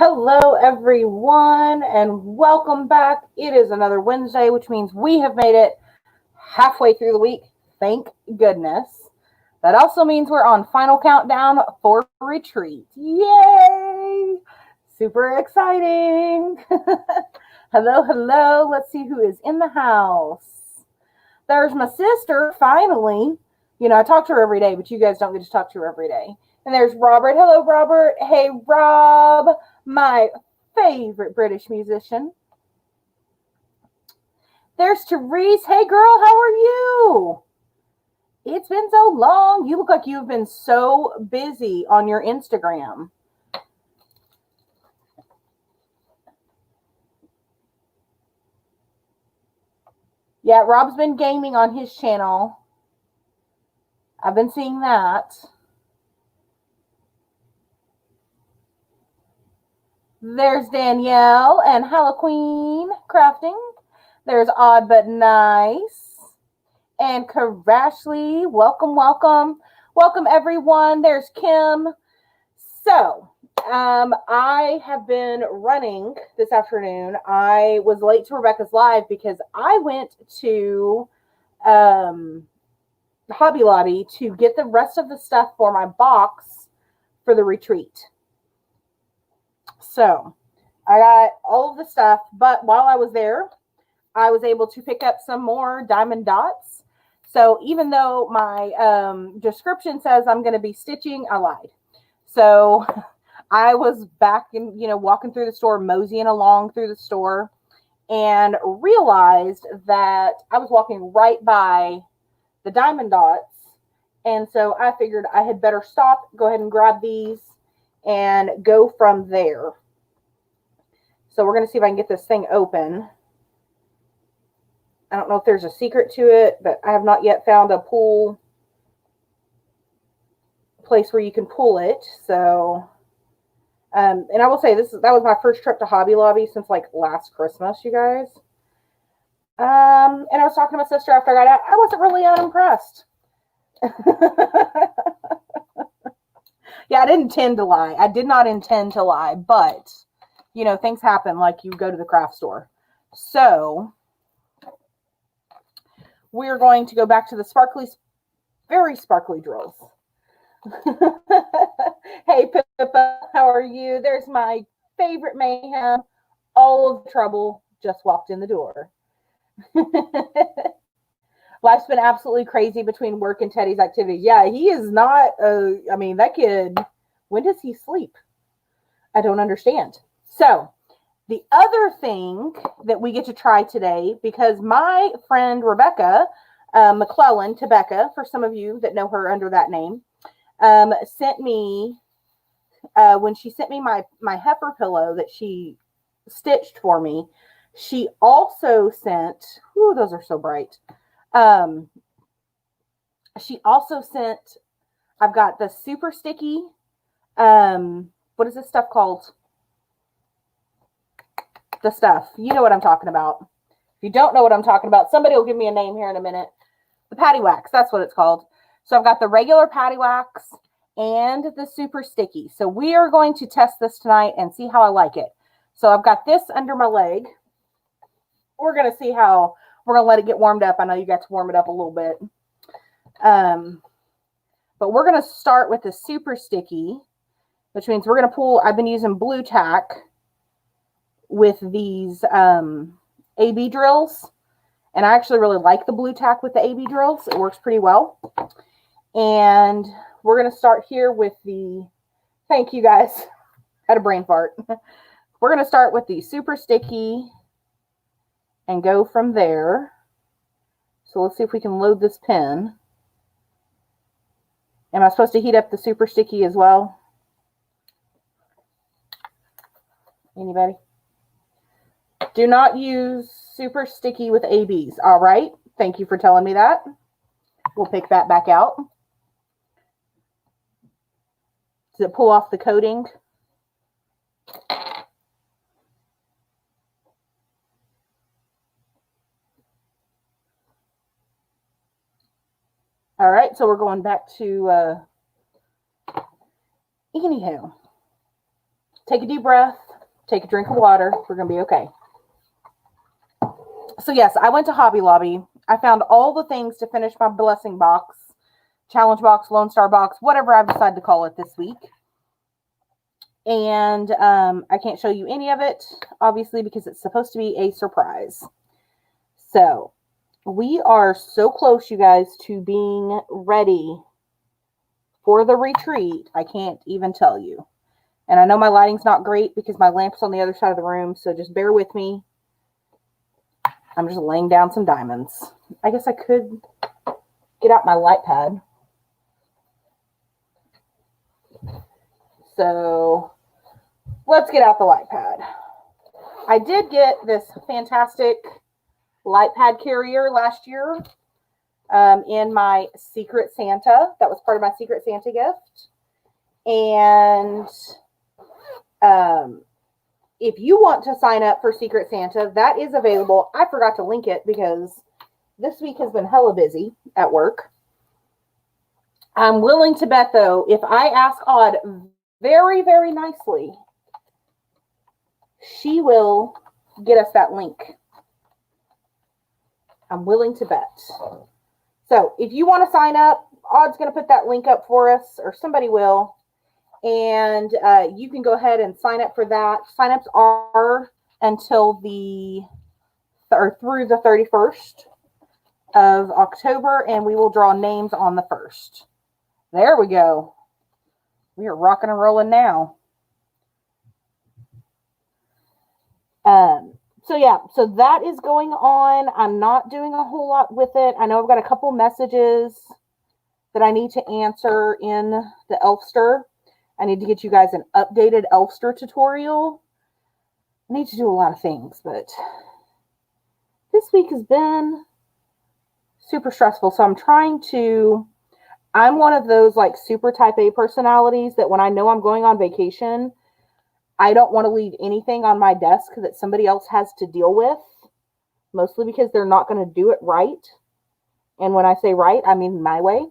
Hello, everyone, and welcome back. It is another Wednesday, which means we have made it halfway through the week. Thank goodness. That also means we're on final countdown for retreat. Yay! Super exciting. Hello, hello. Let's see who is in the house. There's my sister, finally. You know, I talk to her every day, but you guys don't get to talk to her every day. And there's Robert. Hello, Robert. Hey, Rob, my favorite British musician. There's Therese. Hey, girl, how are you? It's been so long. You look like you've been so busy on your Instagram. Yeah, Rob's been gaming on his channel. I've been seeing that. There's Danielle and Halloween Crafting. There's Odd But Nice. And Karashly. Welcome, welcome. Welcome, everyone. There's Kim. So, I have been running this afternoon. I was late to Rebecca's live because I went to Hobby Lobby to get the rest of the stuff for my box for the retreat. So I got all of the stuff, but while I was there, I was able to pick up some more diamond dots. So even though my description says I'm going to be stitching, I lied. So I was back in, walking through the store, moseying along through the store, and realized that I was walking right by the diamond dots. And so I figured I had better stop, go ahead and grab these and go from there. So we're going to see if I can get this thing open. I don't know if there's a secret to it, but I have not yet found a pull place where you can pull it. So, and I will say that was my first trip to Hobby Lobby since like last Christmas, you guys. And I was talking to my sister after I got out. I wasn't really unimpressed. Yeah, I didn't intend to lie. I did not intend to lie, but things happen like you go to the craft store. So we're going to go back to the sparkly, very sparkly drills. Hey, Pippa, how are you? There's my favorite Mayhem. All of the trouble just walked in the door. Life's been absolutely crazy between work and Teddy's activities. Yeah, he is not, that kid, when does he sleep? I don't understand. So the other thing that we get to try today, because my friend Rebecca McClellan, Tebecca, for some of you that know her under that name, sent me, when she sent me my heifer pillow that she stitched for me, she also sent, those are so bright. She also sent, I've got the super sticky, what is this stuff called? The stuff. You know what I'm talking about. If you don't know what I'm talking about, somebody will give me a name here in a minute. The patty wax, that's what it's called. So I've got the regular patty wax and the super sticky. So we are going to test this tonight and see how I like it. So I've got this under my leg. We're going to see how, we're going to let it get warmed up. I know you got to warm it up a little bit. But we're going to start with the super sticky, which means we're going to pull, I've been using blue tack with these AB drills. And I actually really like the blue tack with the AB drills. It works pretty well. And we're going to start here with the, thank you guys, had a brain fart. We're going to start with the super sticky and go from there. So let's see if we can load this pin. Am I supposed to heat up the super sticky as well? Anybody? Do not use super sticky with ABs. All right. Thank you for telling me that. We'll pick that back out. Does it pull off the coating? All right. So we're going back to, anyhow, take a deep breath. Take a drink of water. We're going to be okay. So yes, I went to Hobby Lobby. I found all the things to finish my blessing box, challenge box, Lone Star box, whatever I've decided to call it this week. And I can't show you any of it, obviously, because it's supposed to be a surprise. So we are so close, you guys, to being ready for the retreat. I can't even tell you. And I know my lighting's not great because my lamp's on the other side of the room, so just bear with me. I'm just laying down some diamonds. I guess I could get out my light pad. So let's get out the light pad. I did get this fantastic light pad carrier last year in my Secret Santa. That was part of my Secret Santa gift. And if you want to sign up for Secret Santa, that is available. I forgot to link it because this week has been hella busy at work. I'm willing to bet, though, if I ask Odd very, very nicely, she will get us that link. I'm willing to bet. So if you want to sign up, Odd's going to put that link up for us, or somebody will. And you can go ahead and sign up for that. Signups are until through the 31st of October, and we will draw names on the 1st. There we go. We are rocking and rolling now. So yeah, so that is going on. I'm not doing a whole lot with it. I know I've got a couple messages that I need to answer in the Elfster. I need to get you guys an updated Elfster tutorial. I need to do a lot of things, but this week has been super stressful. So I'm one of those like super type A personalities that when I know I'm going on vacation, I don't want to leave anything on my desk that somebody else has to deal with, mostly because they're not going to do it right. And when I say right, I mean my way.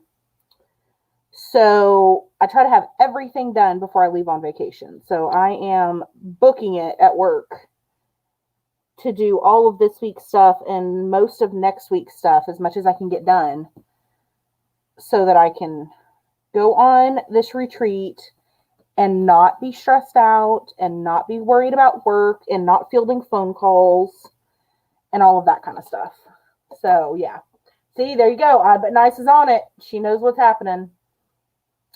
So I try to have everything done before I leave on vacation. So I am booking it at work to do all of this week's stuff and most of next week's stuff as much as I can get done so that I can go on this retreat and not be stressed out and not be worried about work and not fielding phone calls and all of that kind of stuff. So yeah. See, there you go. But Nice is on it. She knows what's happening.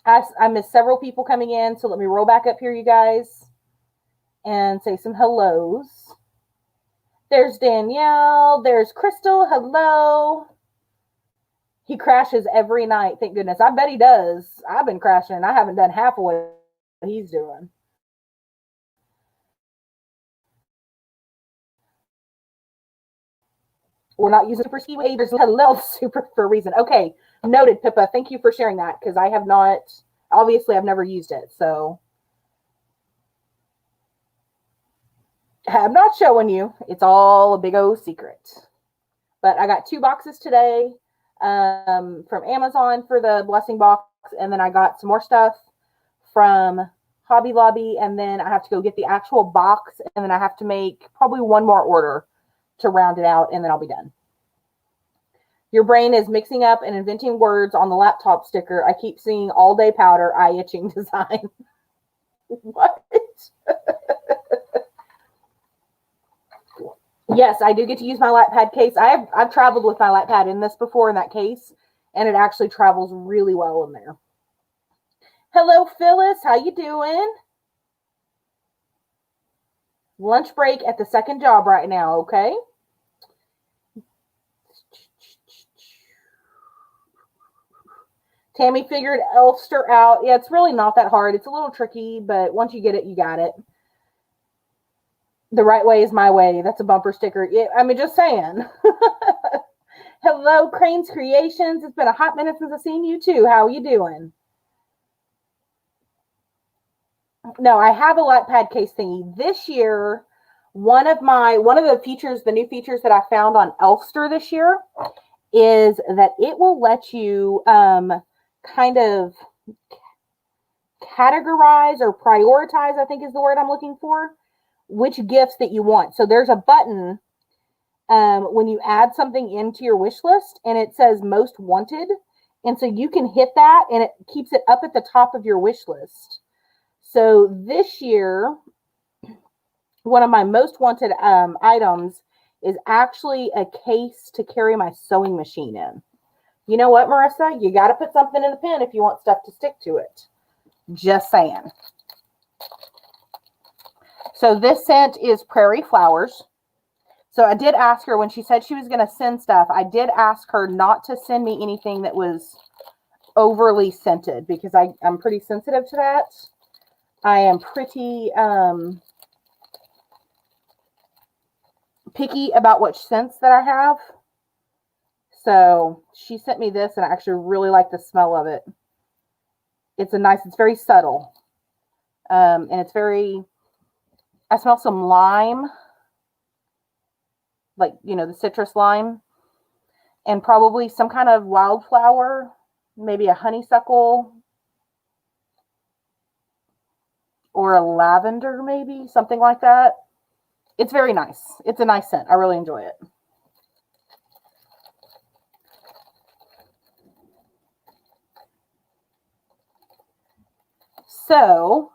I missed several people coming in, so let me roll back up here, you guys, and say some hellos. There's Danielle. There's Crystal. Hello. He crashes every night. Thank goodness. I bet he does. I've been crashing. I haven't done half of what he's doing. We're not using super ski waivers. Hello, super for a reason. Okay. Noted, Pippa. Thank you for sharing that because I have not, obviously, I've never used it. So I'm not showing you. It's all a big old secret. But I got 2 boxes today from Amazon for the blessing box. And then I got some more stuff from Hobby Lobby. And then I have to go get the actual box. And then I have to make probably one more order to round it out. And then I'll be done. Your brain is mixing up and inventing words on the laptop sticker. I keep seeing all day powder, eye itching design. What? Yes, I do get to use my light pad case. I've traveled with my light pad in this before in that case, and it actually travels really well in there. Hello, Phyllis. How you doing? Lunch break at the second job right now, okay? Tammy figured Elfster out. Yeah, it's really not that hard. It's a little tricky, but once you get it, you got it. The right way is my way. That's a bumper sticker. Yeah, I mean, just saying. Hello, Crane's Creations. It's been a hot minute since I've seen you too. How are you doing? No, I have a light pad case thingy. This year, one of the features, the new features that I found on Elfster this year is that it will let you kind of categorize or prioritize, I think is the word I'm looking for, which gifts that you want. So there's a button when you add something into your wish list, and it says most wanted. And so you can hit that, and it keeps it up at the top of your wish list. So this year, one of my most wanted items is actually a case to carry my sewing machine in. You know what, Marissa? You got to put something in the pen if you want stuff to stick to it. Just saying. So this scent is Prairie Flowers. So I did ask her when she said she was going to send stuff, I did ask her not to send me anything that was overly scented because I'm pretty sensitive to that. I am pretty picky about which scents that I have. So she sent me this, and I actually really like the smell of it. It's very subtle. And it's I smell some lime, like, the citrus lime, and probably some kind of wildflower, maybe a honeysuckle or a lavender, maybe something like that. It's very nice. It's a nice scent. I really enjoy it. So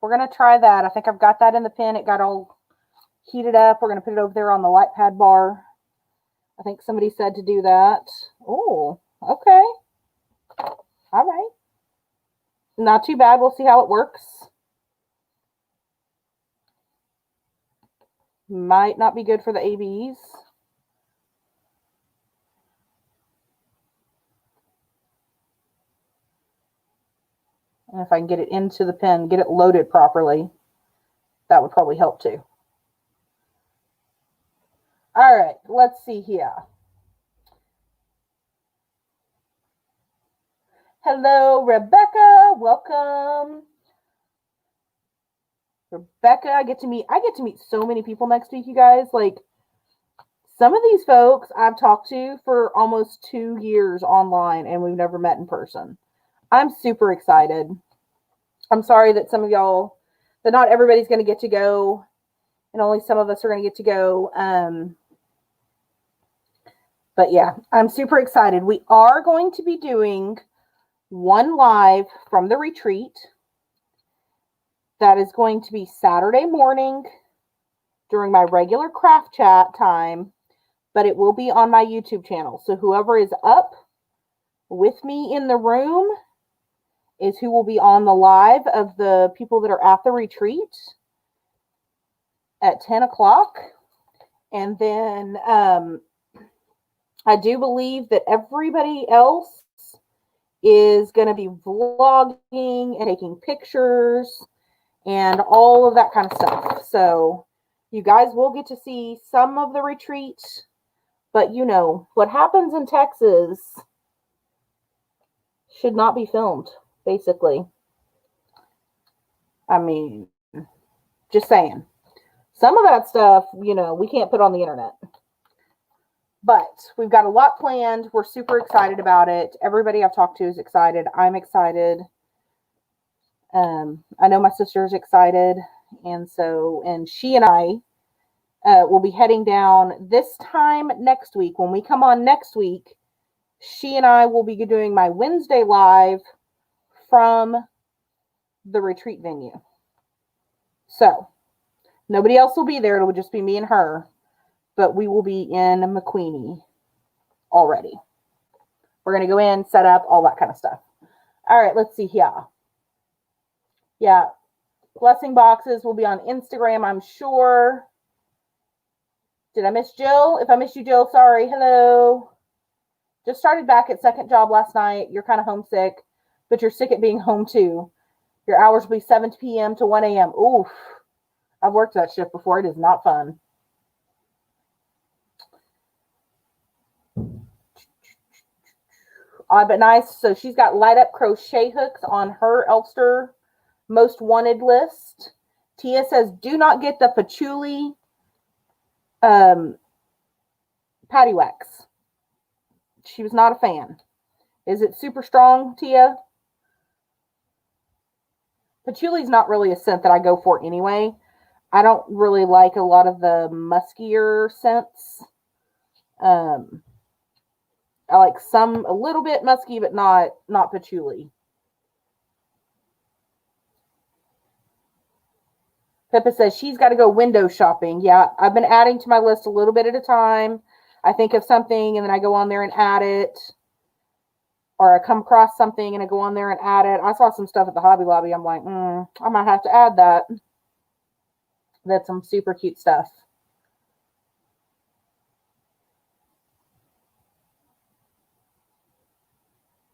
we're going to try that. I think I've got that in the pen. It got all heated up. We're going to put it over there on the light pad bar. I think somebody said to do that. Oh, okay. All right. Not too bad. We'll see how it works. Might not be good for the ABs. And if I can get it into the pen, get it loaded properly, that would probably help too. All right, let's see here. Hello, Rebecca. Welcome. Rebecca, I get to meet so many people next week, you guys. Like, some of these folks I've talked to for almost 2 years online, and we've never met in person. I'm super excited. I'm sorry that some of y'all, that not everybody's going to get to go, and only some of us are going to get to go. But yeah, I'm super excited. We are going to be doing one live from the retreat. That is going to be Saturday morning during my regular craft chat time, but it will be on my YouTube channel. So whoever is up with me in the room is who will be on the live of the people that are at the retreat at 10 o'clock. And then I do believe that everybody else is going to be vlogging and taking pictures and all of that kind of stuff. So you guys will get to see some of the retreat, but what happens in Texas should not be filmed, basically. I mean, just saying. Some of that stuff, we can't put on the internet. But we've got a lot planned. We're super excited about it. Everybody I've talked to is excited. I'm excited. I know my sister's excited. And she and I will be heading down this time next week. When we come on next week, she and I will be doing my Wednesday live from the retreat venue. So nobody else will be there. It will just be me and her. But we will be in McQueenie already. We're going to go in, set up, all that kind of stuff. All right, let's see here. Yeah, blessing boxes will be on Instagram, I'm sure. Did I miss Jill? If I missed you, Jill, sorry. Hello. Just started back at second job last night. You're kind of homesick, but you're sick at being home too. Your hours will be 7 p.m. to 1 a.m. Oof. I've worked that shift before. It is not fun. Odd but nice. So she's got light up crochet hooks on her Elfster most wanted list. Tia says, do not get the patchouli patty wax. She was not a fan. Is it super strong, Tia? Patchouli's not really a scent that I go for anyway. I don't really like a lot of the muskier scents. I like some a little bit musky, but not patchouli. Pippa says she's got to go window shopping. Yeah, I've been adding to my list a little bit at a time. I think of something and then I go on there and add it. Or I come across something and I go on there and add it. I saw some stuff at the Hobby Lobby. I'm like, I might have to add that. That's some super cute stuff.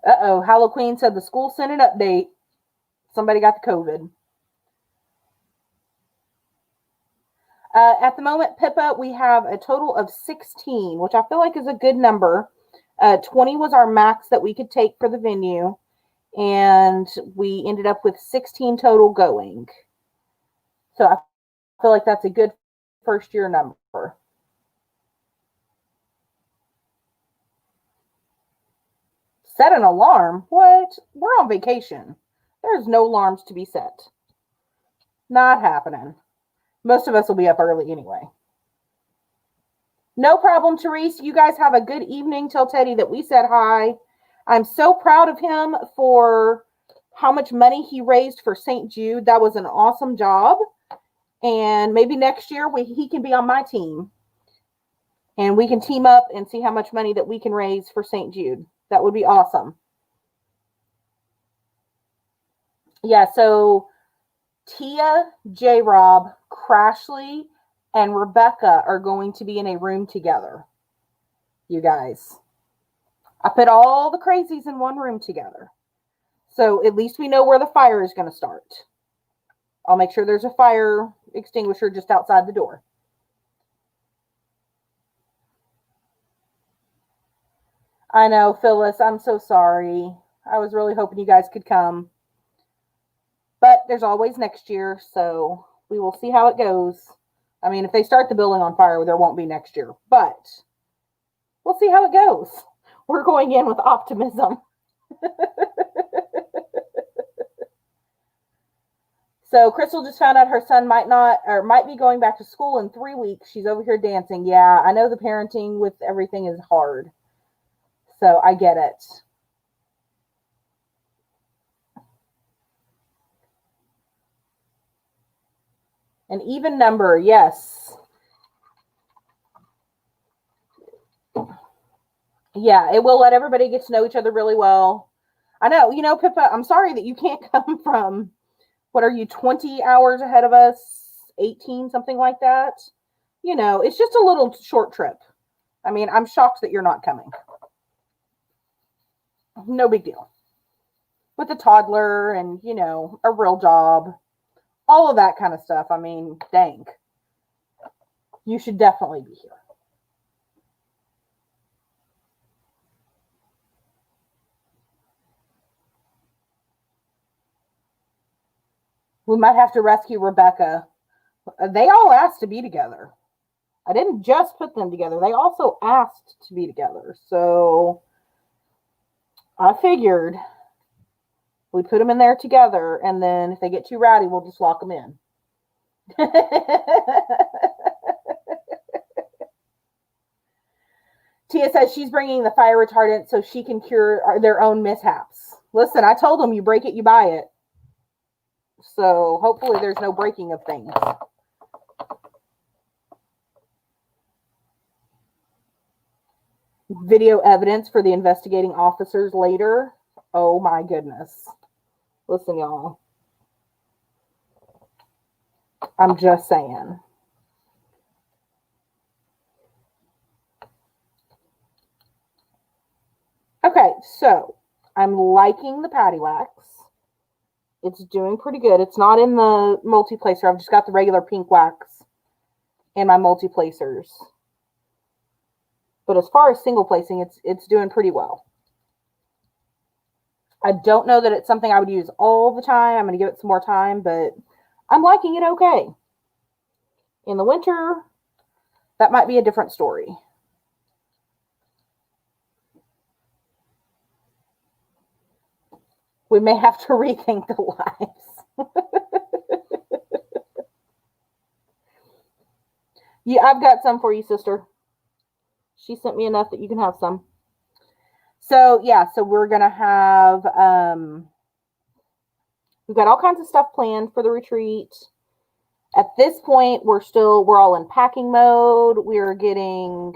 Uh-oh, Halloween said the school sent an update. Somebody got the COVID. At the moment, Pippa, we have a total of 16, which I feel like is a good number. 20 was our max that we could take for the venue, and we ended up with 16 total going. So I feel like that's a good first year number. Set an alarm? What? We're on vacation. There's no alarms to be set. Not happening. Most of us will be up early anyway. No problem, Therese. You guys have a good evening. Tell Teddy that we said hi. I'm so proud of him for how much money he raised for St. Jude. That was an awesome job. And maybe next year he can be on my team. And we can team up and see how much money that we can raise for St. Jude. That would be awesome. Yeah, so Tia, J-Rob, Crashly, and Rebecca are going to be in a room together. You guys. I put all the crazies in one room together. So at least we know where the fire is going to start. I'll make sure there's a fire extinguisher just outside the door. I know, Phyllis, I'm so sorry. I was really hoping you guys could come. But there's always next year, so we will see how it goes. I mean, if they start the building on fire, there won't be next year. But we'll see how it goes. We're going in with optimism. So Crystal just found out her son might be going back to school in 3 weeks. She's over here dancing. Yeah, I know the parenting with everything is hard. So I get it. An even number, yes. Yeah, it will let everybody get to know each other really well. I know, Pippa, I'm sorry that you can't come from, what are you, 20 hours ahead of us? 18, something like that? It's just a little short trip. I mean, I'm shocked that you're not coming. No big deal. With a toddler and, a real job. All of that kind of stuff. I mean, dang. You should definitely be here. We might have to rescue Rebecca. They all asked to be together. I didn't just put them together. They also asked to be together. So I figured we put them in there together, and then if they get too rowdy, we'll just lock them in. Tia says she's bringing the fire retardant so she can cure their own mishaps. Listen, I told them you break it, you buy it. So hopefully there's no breaking of things. Video evidence for the investigating officers later. Oh my goodness. Listen, y'all. I'm just saying. Okay, so I'm liking the patty wax. It's doing pretty good. It's not in the multi-placer. I've just got the regular pink wax in my multi-placers. But as far as single placing, it's doing pretty well. I don't know that it's something I would use all the time. I'm going to give it some more time, but I'm liking it okay. In the winter, that might be a different story. We may have to rethink the lives. Yeah, I've got some for you, sister. She sent me enough that you can have some. So yeah, so we're gonna have we've got all kinds of stuff planned for the retreat. At this point, we're all in packing mode. We're getting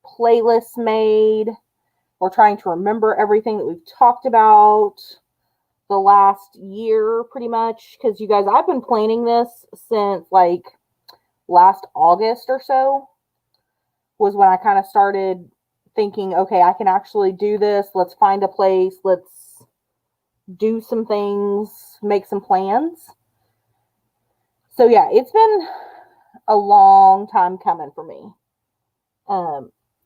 playlists made. We're trying to remember everything that we've talked about the last year, pretty much. Because you guys, I've been planning this since like last August or so, was when I kind of started thinking, okay, I can actually do this. Let's find a place. Let's do some things, make some plans. So yeah, it's been a long time coming for me.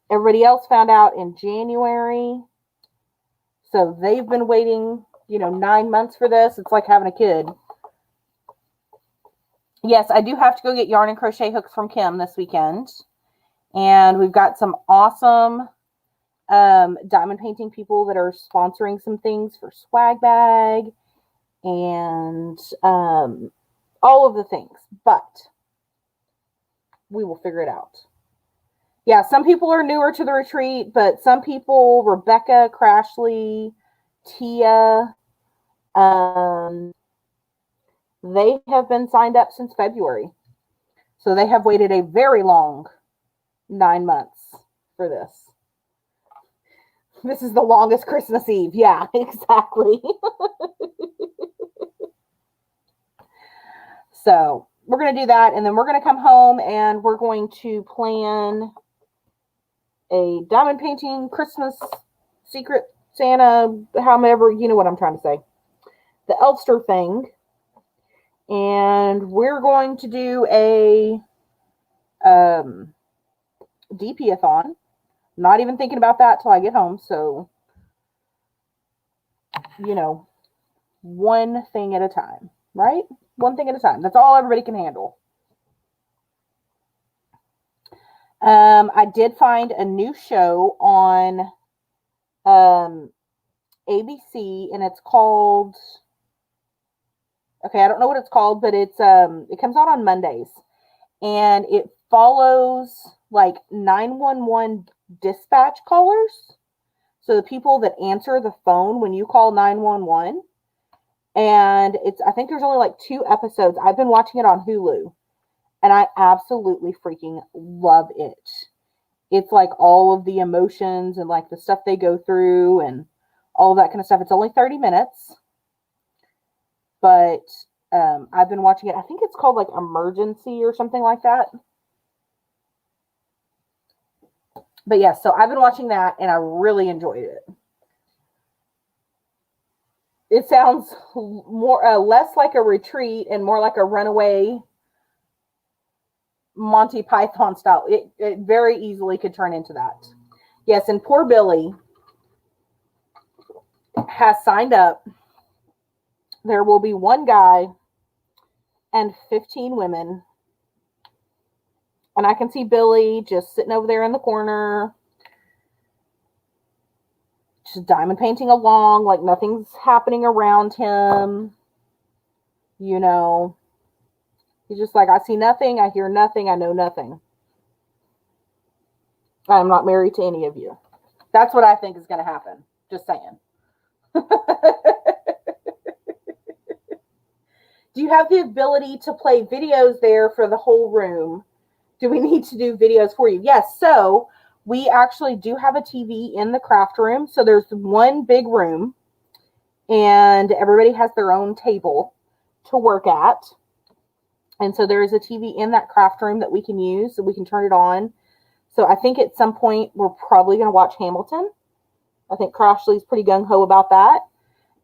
Everybody else found out in January. So they've been waiting, 9 months for this. It's like having a kid. Yes, I do have to go get yarn and crochet hooks from Kim this weekend. And we've got some awesome diamond painting people that are sponsoring some things for Swag Bag and all of the things. But we will figure it out. Yeah, some people are newer to the retreat, but some people, Rebecca, Crashly, Tia, they have been signed up since February. So they have waited a very long 9 months for this. This is the longest Christmas Eve. Yeah, exactly. So we're going to do that. And then we're going to come home and we're going to plan a diamond painting Christmas secret Santa, however, you know what I'm trying to say. The Elfster thing. And we're going to do a DP-a-thon. Not even thinking about that till I get home. So, one thing at a time, right? One thing at a time. That's all everybody can handle. I did find a new show on ABC, and it's called, okay, I don't know what it's called, but it comes out on Mondays, and it follows like 911 dispatch callers. So the people that answer the phone when you call 911. And I think there's only like 2 episodes. I've been watching it on Hulu. And I absolutely freaking love it. It's like all of the emotions and like the stuff they go through and all of that kind of stuff. It's only 30 minutes. But I've been watching it. I think it's called like Emergency or something like that. But yeah, so I've been watching that and I really enjoyed it. It sounds less like a retreat and more like a runaway Monty Python style. It very easily could turn into that. Yes, and poor Billy has signed up. There will be 1 guy and 15 women. And I can see Billy just sitting over there in the corner, just diamond painting along, like nothing's happening around him. He's just like, I see nothing, I hear nothing, I know nothing. I'm not married to any of you. That's what I think is going to happen. Just saying. Do you have the ability to play videos there for the whole room? Do we need to do videos for you? Yes. So we actually do have a TV in the craft room. So there's one big room and everybody has their own table to work at. And so there is a TV in that craft room that we can use, so we can turn it on. So I think at some point we're probably going to watch Hamilton. I think Crashly's pretty gung-ho about that.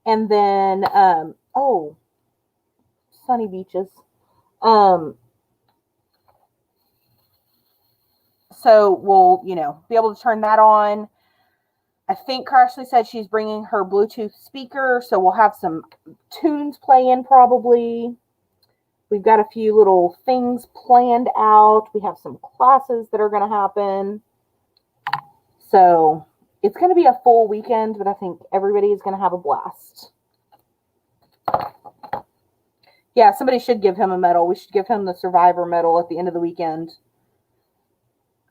And then, sunny beaches. So we'll, be able to turn that on. I think Crashly said she's bringing her Bluetooth speaker, so we'll have some tunes playing probably. We've got a few little things planned out. We have some classes that are going to happen. So it's going to be a full weekend, but I think everybody is going to have a blast. Yeah, somebody should give him a medal. We should give him the Survivor medal at the end of the weekend.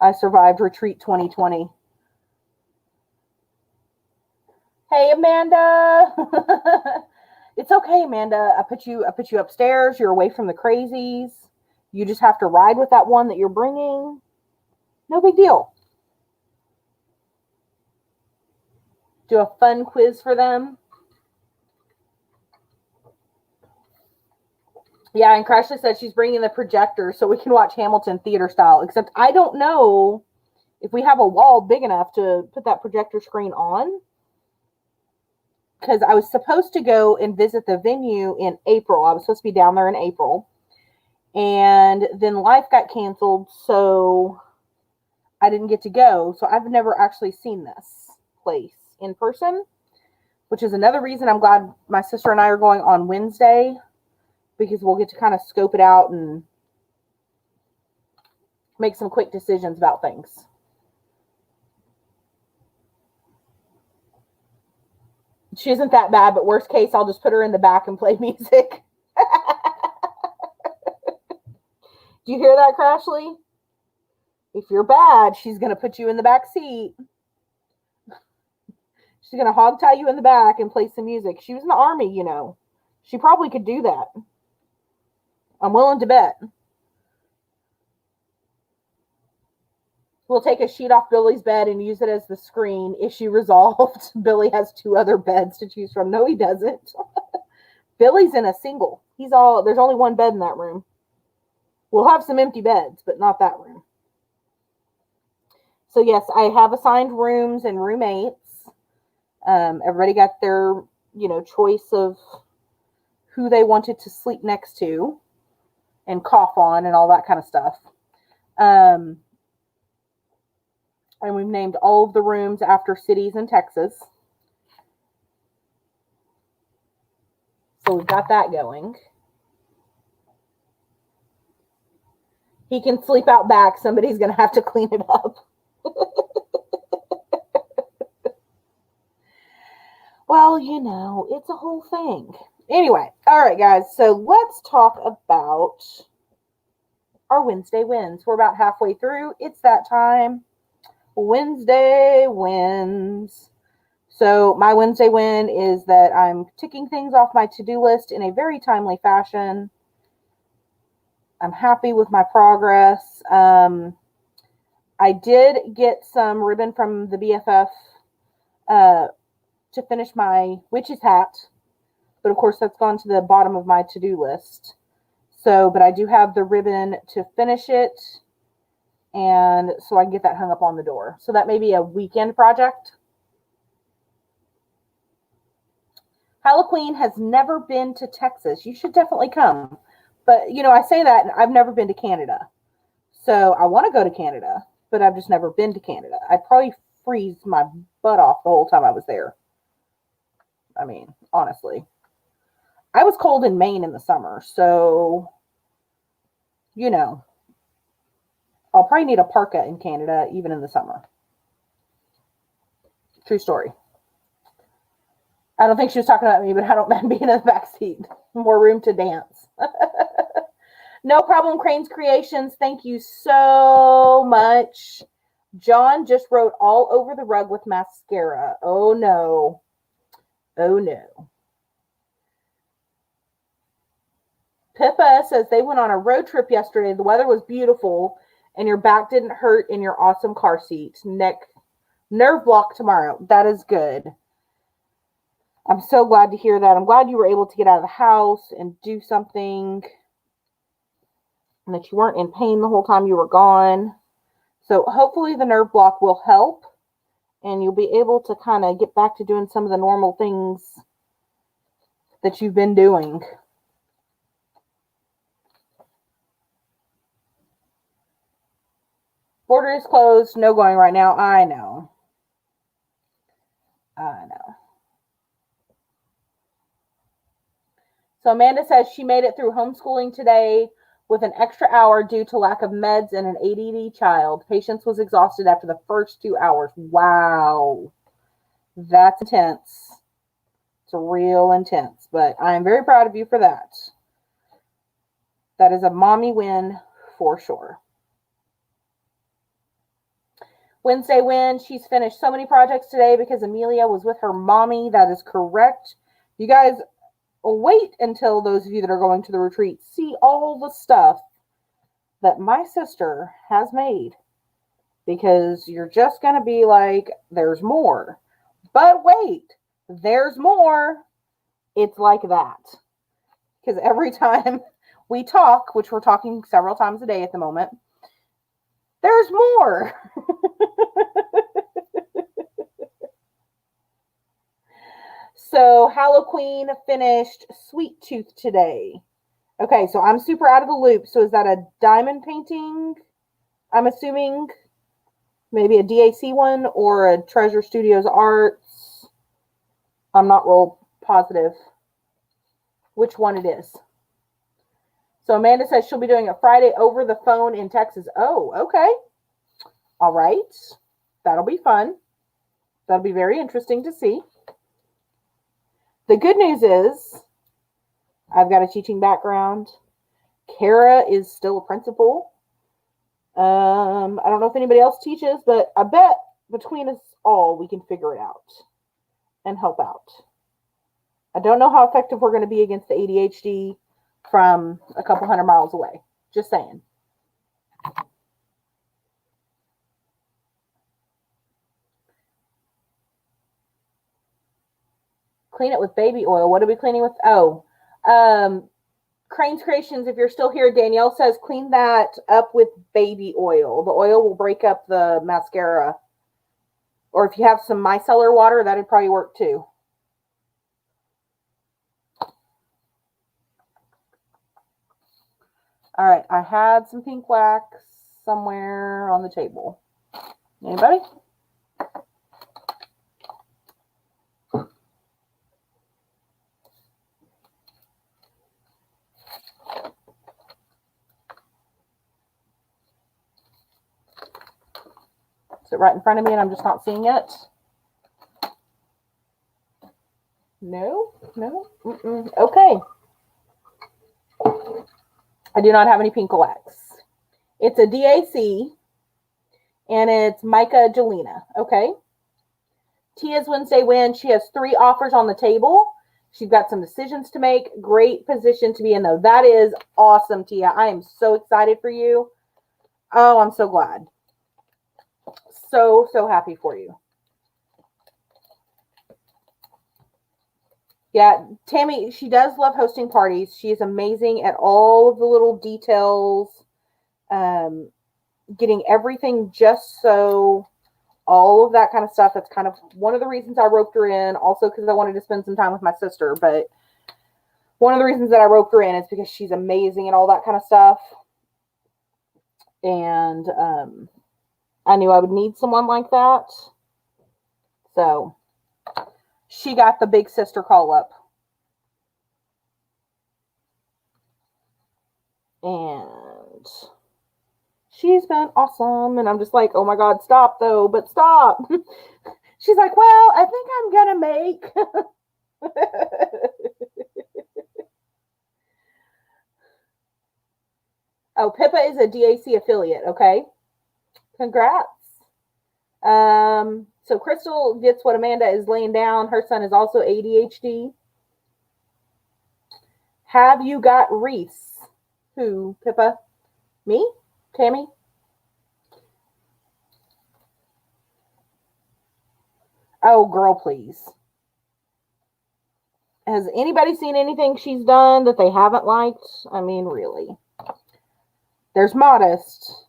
I survived retreat 2020. Hey, Amanda. It's okay, Amanda. I put you upstairs. You're away from the crazies. You just have to ride with that one that you're bringing. No big deal. Do a fun quiz for them. Yeah, and Crashly said she's bringing the projector so we can watch Hamilton theater style. Except I don't know if we have a wall big enough to put that projector screen on. Because I was supposed to go and visit the venue in April. I was supposed to be down there in April. And then life got canceled, so I didn't get to go. So I've never actually seen this place in person, which is another reason I'm glad my sister and I are going on Wednesday, because we'll get to kind of scope it out and make some quick decisions about things. She isn't that bad, but worst case, I'll just put her in the back and play music. Do you hear that, Crashly? If you're bad, she's going to put you in the back seat. She's going to hog tie you in the back and play some music. She was in the Army, you know. She probably could do that. I'm willing to bet. We'll take a sheet off Billy's bed and use it as the screen. Issue resolved. Billy has 2 other beds to choose from. No, he doesn't. Billy's in a single. There's only 1 bed in that room. We'll have some empty beds, but not that room. So yes, I have assigned rooms and roommates. Everybody got their, choice of who they wanted to sleep next to and cough on and all that kind of stuff. And we've named all of the rooms after cities in Texas. So we've got that going. He can sleep out back. Somebody's going to have to clean it up. Well, it's a whole thing. Anyway, all right, guys. So let's talk about our Wednesday wins. We're about halfway through. It's that time. Wednesday wins. So my Wednesday win is that I'm ticking things off my to-do list in a very timely fashion. I'm happy with my progress. I did get some ribbon from the BFF to finish my witch's hat. But of course, that's gone to the bottom of my to-do list. But I do have the ribbon to finish it. And so I can get that hung up on the door. So that may be a weekend project. Halloween has never been to Texas. You should definitely come. But, I say that, and I've never been to Canada. So I want to go to Canada, but I've just never been to Canada. I'd probably freeze my butt off the whole time I was there. I mean, honestly. I was cold in Maine in the summer, so, I'll probably need a parka in Canada, even in the summer. True story. I don't think she was talking about me, but I don't mind being in the back seat. More room to dance. No problem, Crane's Creations. Thank you so much. John just wrote all over the rug with mascara. Oh, no. Oh, no. Pippa says they went on a road trip yesterday. The weather was beautiful, and your back didn't hurt in your awesome car seat. Nerve block tomorrow. That is good. I'm so glad to hear that. I'm glad you were able to get out of the house and do something, and that you weren't in pain the whole time you were gone. So hopefully the nerve block will help, and you'll be able to kind of get back to doing some of the normal things that you've been doing. Border is closed. No going right now. I know. So Amanda says she made it through homeschooling today with an extra hour due to lack of meds and an ADD child. Patience was exhausted after the first 2 hours. Wow. That's intense. It's real intense, but I'm very proud of you for that. That is a mommy win for sure. Wednesday when she's finished so many projects today because Amelia was with her mommy. That is correct. You guys wait until those of you that are going to the retreat see all the stuff that my sister has made, because you're just going to be like, there's more. But wait, there's more. It's like that. Because every time we talk, which we're talking several times a day at the moment, there's more. So Halloween finished Sweet Tooth today. Okay, so I'm super out of the loop. So is that a diamond painting? I'm assuming maybe a DAC one or a Treasure Studios Arts. I'm not real positive which one it is. So Amanda says she'll be doing it Friday over the phone in Texas. Oh, okay. All right. That'll be fun. That'll be very interesting to see. The good news is I've got a teaching background. Kara is still a principal. I don't know if anybody else teaches, but I bet between us all, we can figure it out and help out. I don't know how effective we're going to be against the ADHD from a couple hundred miles away. Just saying. Clean it with baby oil. What are we cleaning with? Oh, Crane's Creations, if you're still here, Danielle says clean that up with baby oil. The oil will break up the mascara. Or if you have some micellar water, that would probably work too. All right, I had some pink wax somewhere on the table. Anybody? Is it right in front of me and I'm just not seeing it? No. Okay. I do not have any pink wax. It's a DAC, and it's Micah Jelena. Okay. Tia's Wednesday win. She has 3 offers on the table. She's got some decisions to make. Great position to be in, though. That is awesome, Tia. I am so excited for you. Oh, I'm so glad. So happy for you. Yeah, Tammy, she does love hosting parties. She is amazing at all of the little details, getting everything just so, all of that kind of stuff. That's kind of one of the reasons I roped her in, also because I wanted to spend some time with my sister. But one of the reasons that I roped her in is because she's amazing at all that kind of stuff. And I knew I would need someone like that. So she got the big sister call up. And she's been awesome. And I'm just like, oh my God, stop though, but stop. She's like, well, I think I'm going to make. Oh, Pippa is a DAC affiliate. Okay. Congrats. So Crystal gets what Amanda is laying down. Her son is also ADHD. Have you got wreaths? Who, Pippa? Me? Tammy? Oh, girl, please. Has anybody seen anything she's done that they haven't liked? I mean, really. There's Modest.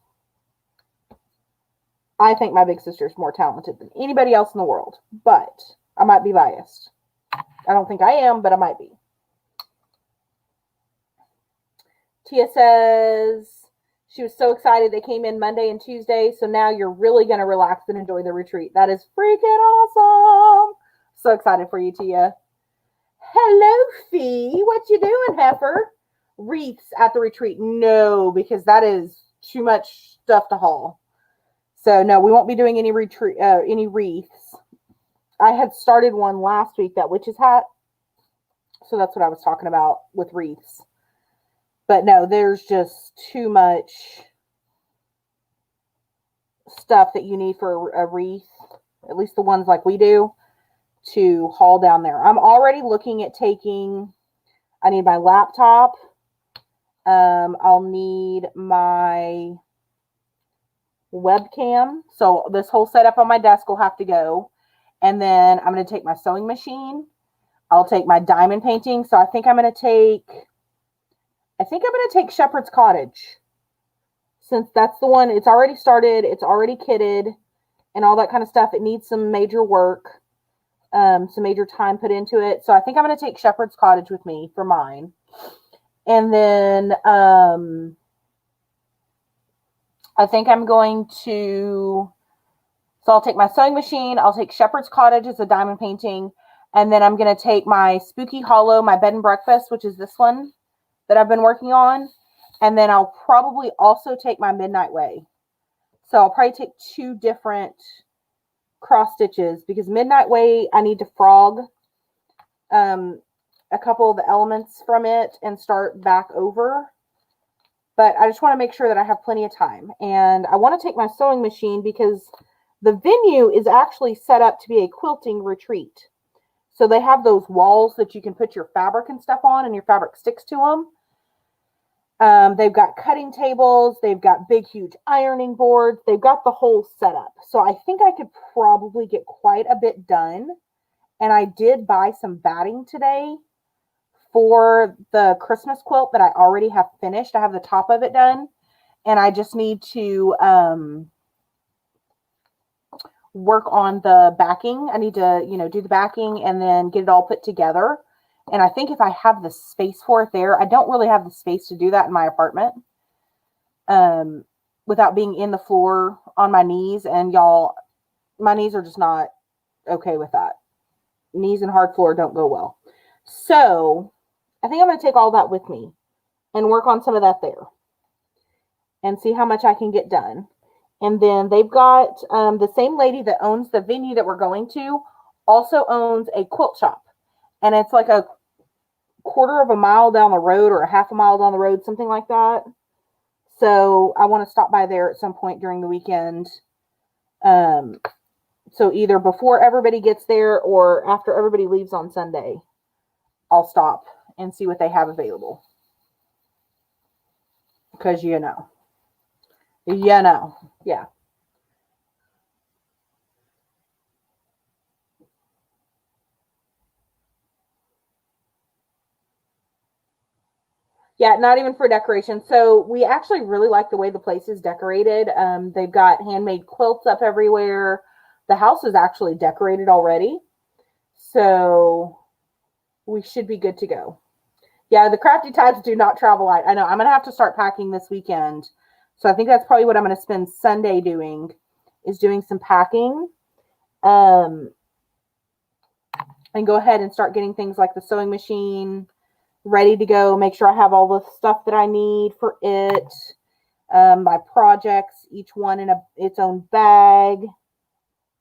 I think my big sister is more talented than anybody else in the world, but I might be biased. I don't think I am, but I might be. Tia says she was so excited they came in Monday and Tuesday, so now you're really going to relax and enjoy the retreat. That is freaking awesome. So excited for you, Tia. Hello, Fee. What you doing, heifer? Wreaths at the retreat? No, because that is too much stuff to haul. So no, we won't be doing any wreaths. I had started one last week, that witch's hat. So that's what I was talking about with wreaths. But no, there's just too much stuff that you need for a wreath, at least the ones like we do, to haul down there. I'm already looking at taking, I need my laptop. I'll need my webcam. So this whole setup on my desk will have to go. And then I'm going to take my sewing machine. I'll take my diamond painting. So I think I'm going to take Shepherd's Cottage. Since that's the one, it's already started, it's already kitted, and all that kind of stuff. It needs some major work, some major time put into it. So I think I'm going to take Shepherd's Cottage with me for mine. And then I think I'm going to, so I'll take my sewing machine, I'll take Shepherd's Cottage as a diamond painting, and then I'm going to take my Spooky Hollow, my bed and breakfast, which is this one that I've been working on. And then I'll probably also take my Midnight Way. So I'll probably take 2 different cross stitches because Midnight Way, I need to frog a couple of the elements from it and start back over. But I just want to make sure that I have plenty of time. And I want to take my sewing machine because the venue is actually set up to be a quilting retreat. So they have those walls that you can put your fabric and stuff on and your fabric sticks to them. They've got cutting tables. They've got big, huge ironing boards. They've got the whole setup. So I think I could probably get quite a bit done. And I did buy some batting today for the Christmas quilt that I already have finished. I have the top of it done. And I just need to work on the backing. I need to, do the backing and then get it all put together. And I think if I have the space for it there, I don't really have the space to do that in my apartment without being in the floor on my knees. And y'all, my knees are just not okay with that. Knees and hard floor don't go well. So I think I'm going to take all that with me and work on some of that there and see how much I can get done. And then they've got the same lady that owns the venue that we're going to also owns a quilt shop. And it's like a quarter of a mile down the road or a half a mile down the road, something like that. So I want to stop by there at some point during the weekend. So either before everybody gets there or after everybody leaves on Sunday, I'll stop and see what they have available. Because yeah. Yeah, not even for decoration. So we actually really like the way the place is decorated. They've got handmade quilts up everywhere. The house is actually decorated already. So we should be good to go. Yeah, the crafty types do not travel light. I know. I'm going to have to start packing this weekend. So I think that's probably what I'm going to spend Sunday doing, is doing some packing. And go ahead and start getting things like the sewing machine ready to go. Make sure I have all the stuff that I need for it. My projects, each one in its own bag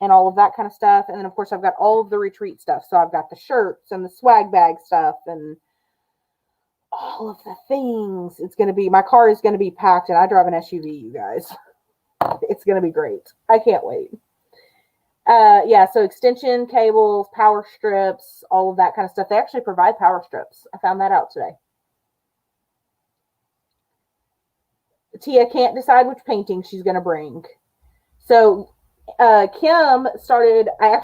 and all of that kind of stuff. And then, of course, I've got all of the retreat stuff. So I've got the shirts and the swag bag stuff and all of the things. My car is going to be packed, and I drive an SUV, you guys. It's going to be great. I can't wait. Yeah, so extension cables, power strips, all of that kind of stuff. They actually provide power strips. I found that out today. Tia can't decide which painting she's going to bring. So Kim started, I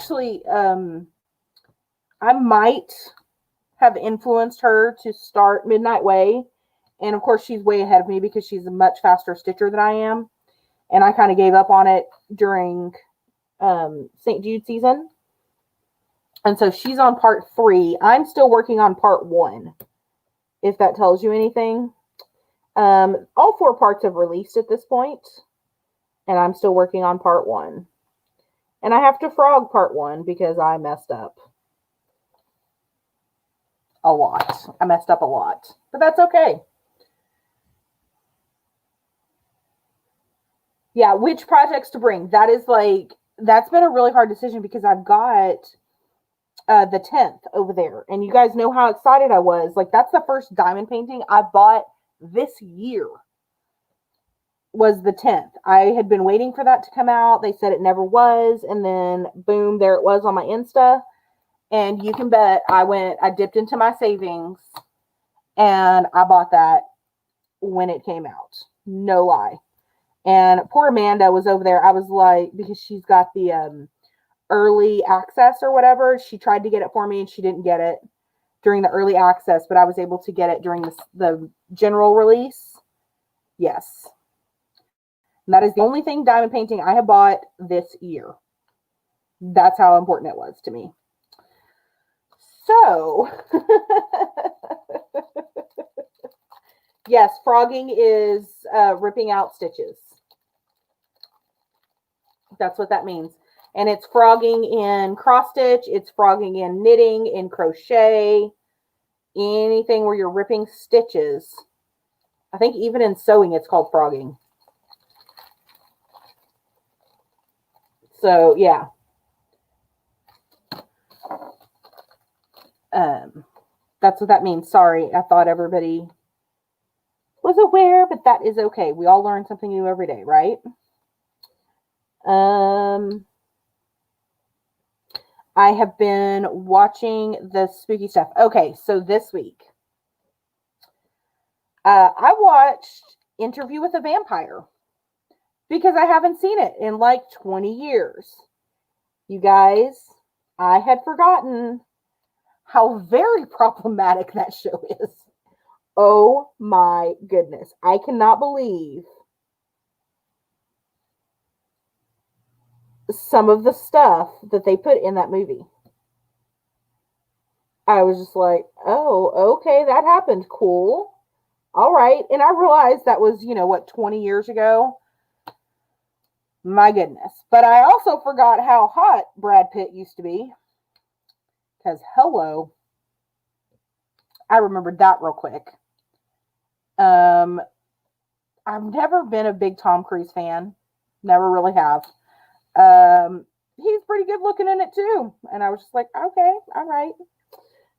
might have influenced her to start Midnight Way. And of course, she's way ahead of me because she's a much faster stitcher than I am. And I kind of gave up on it during St. Jude season. And so she's on part 3. I'm still working on part 1, if that tells you anything. All 4 parts have released at this point, and I'm still working on part 1. And I have to frog part 1 because I messed up a lot. I messed up a lot, but that's okay. Yeah, which projects to bring? That's been a really hard decision because I've got the 10th over there. And you guys know how excited I was. Like, that's the first diamond painting I bought this year. was the 10th. I had been waiting for that to come out. They said it never was. And then boom, there it was on my Insta. And you can bet I dipped into my savings and I bought that when it came out. No lie. And poor Amanda was over there. I was like, because she's got the early access or whatever. She tried to get it for me and she didn't get it during the early access, but I was able to get it during the general release. Yes. And that is the only thing diamond painting I have bought this year. That's how important it was to me. So, yes, frogging is ripping out stitches. That's what that means. And it's frogging in cross stitch. It's frogging in knitting, in crochet, anything where you're ripping stitches. I think even in sewing, it's called frogging. So, yeah. That's what that means. Sorry, I thought everybody was aware, but that is okay. We all learn something new every day, right? I have been watching the spooky stuff. Okay, so this week, I watched Interview with a Vampire because I haven't seen it in like 20 years. You guys, I had forgotten how very problematic that show is. Oh my goodness. I cannot believe some of the stuff that they put in that movie. I was just like, oh, okay, that happened. Cool. All right. And I realized that was, 20 years ago. My goodness. But I also forgot how hot Brad Pitt used to be. Because, hello. I remembered that real quick. I've never been a big Tom Cruise fan. Never really have. He's pretty good looking in it too. And I was just like, okay, all right.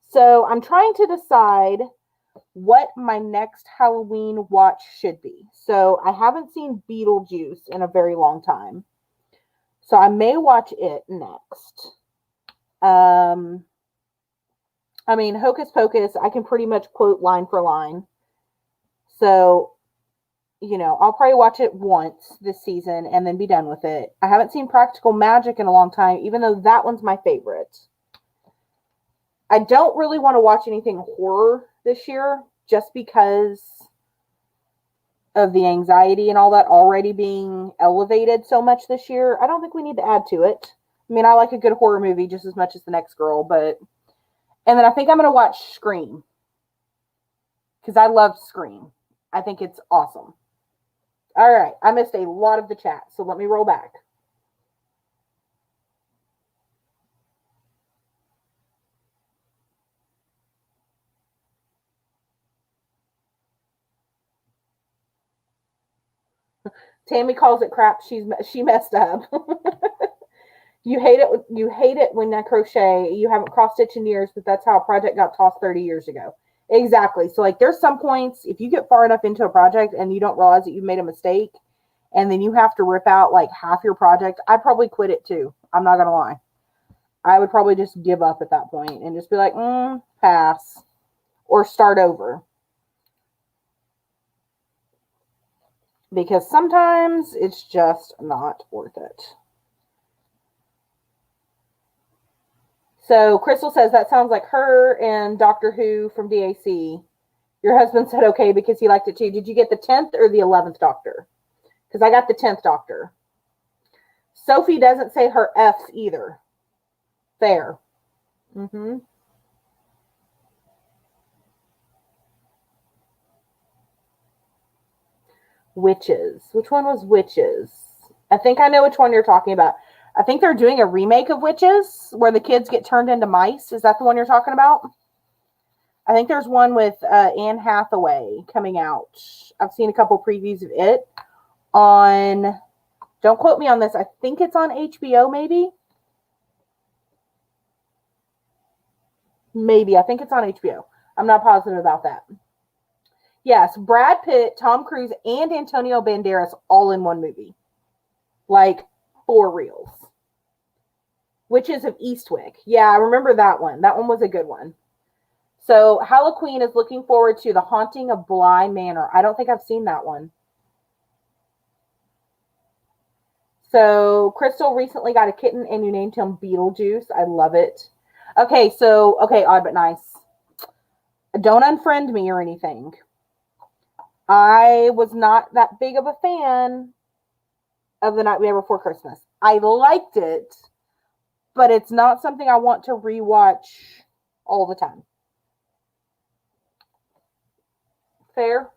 So I'm trying to decide what my next Halloween watch should be. So I haven't seen Beetlejuice in a very long time. So I may watch it next. Hocus Pocus, I can pretty much quote line for line. So, I'll probably watch it once this season and then be done with it. I haven't seen Practical Magic in a long time, even though that one's my favorite. I don't really want to watch anything horror this year just because of the anxiety and all that already being elevated so much this year. I don't think we need to add to it. I mean, I like a good horror movie just as much as the next girl, but... And then I think I'm going to watch Scream. Because I love Scream. I think it's awesome. All right. I missed a lot of the chat, so let me roll back. Tammy calls it crap. She messed up. You hate it when I crochet. You haven't cross-stitched in years, but that's how a project got tossed 30 years ago. Exactly. So like there's some points, if you get far enough into a project and you don't realize that you made a mistake and then you have to rip out like half your project, I'd probably quit it too. I'm not going to lie. I would probably just give up at that point and just be like, pass or start over. Because sometimes it's just not worth it. So Crystal says that sounds like her and Doctor Who from DAC. Your husband said okay because he liked it too. Did you get the 10th or the 11th Doctor? Because I got the 10th Doctor. Sophie doesn't say her F's either. Fair. Witches. Which one was Witches? I think I know which one you're talking about. I think they're doing a remake of Witches where the kids get turned into mice. Is that the one you're talking about? I think there's one with Anne Hathaway coming out. I've seen a couple previews of it on, don't quote me on this, I think it's on HBO maybe. Maybe, I think it's on HBO. I'm not positive about that. Yes, Brad Pitt, Tom Cruise, and Antonio Banderas all in one movie. Like, for reals. Witches of Eastwick. Yeah, I remember that one. That one was a good one. So, Halloween is looking forward to The Haunting of Bly Manor. I don't think I've seen that one. So, Crystal recently got a kitten and you named him Beetlejuice. I love it. Okay, Odd But Nice. Don't unfriend me or anything. I was not that big of a fan of The Nightmare Before Christmas. I liked it, but it's not something I want to rewatch all the time. Fair?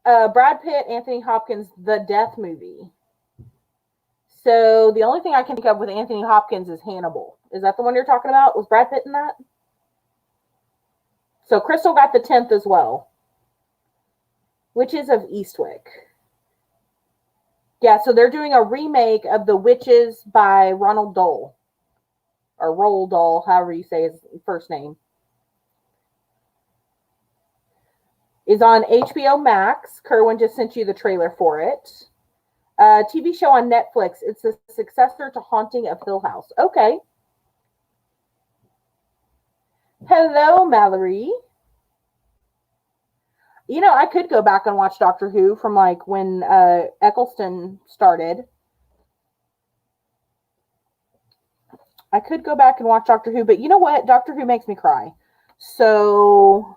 Brad Pitt, Anthony Hopkins, The Death Movie. So the only thing I can think of with Anthony Hopkins is Hannibal. Is that the one you're talking about? Was Brad Pitt in that? So Crystal got the 10th as well. Witches of Eastwick. Yeah, so they're doing a remake of The Witches by Ronald Dole. Or Roald Dahl, however you say his first name. Is on HBO Max. Kerwin just sent you the trailer for it. TV show on Netflix. It's a successor to Haunting of Hill House. Okay. Hello, Mallory. You know, I could go back and watch Doctor Who from like when Eccleston started. I could go back and watch Doctor Who, but you know what? Doctor Who makes me cry. So